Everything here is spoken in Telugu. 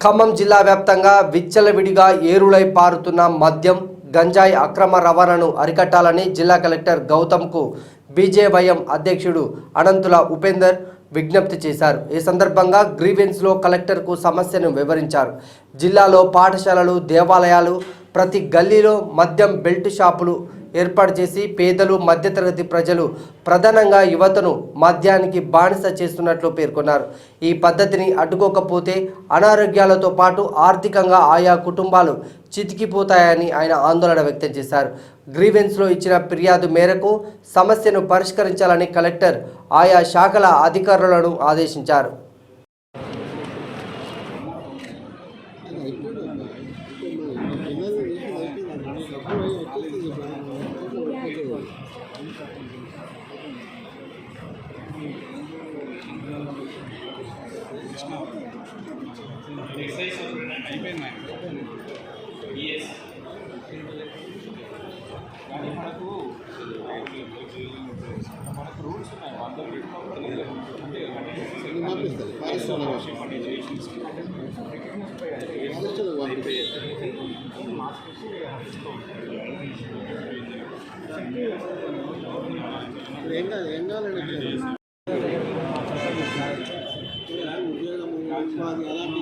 ఖమ్మం జిల్లా వ్యాప్తంగా విచ్చలవిడిగా ఏరులై పారుతున్న మద్యం గంజాయి అక్రమ రవాణాను అరికట్టాలని జిల్లా కలెక్టర్ గౌతమ్కు బీజేవైఎం అధ్యక్షుడు అనంతుల ఉపేందర్ విజ్ఞప్తి చేశారు. ఈ సందర్భంగా గ్రీవెన్స్లో కలెక్టర్కు సమస్యను వివరించారు. జిల్లాలో పాఠశాలలు, దేవాలయాలు, ప్రతి గల్లీలో మద్యం బెల్ట్ షాపులు ఏర్పాటు చేసి పేదలు, మధ్యతరగతి ప్రజలు, ప్రధానంగా యువతను మద్యానికి బానిస చేస్తున్నట్లు పేర్కొన్నారు. ఈ పద్ధతిని అడ్డుకోకపోతే అనారోగ్యాలతో పాటు ఆర్థికంగా ఆయా కుటుంబాలు చితికిపోతాయని ఆయన ఆందోళన వ్యక్తం చేశారు. గ్రీవెన్స్లో ఇచ్చిన ఫిర్యాదు మేరకు సమస్యను పరిష్కరించాలని కలెక్టర్ ఆయా శాఖల అధికారులను ఆదేశించారు. రూల్స్ ఉన్నాయి. ఏం కావాలండి ఉద్యోగం, ఉపాధి అలాంటి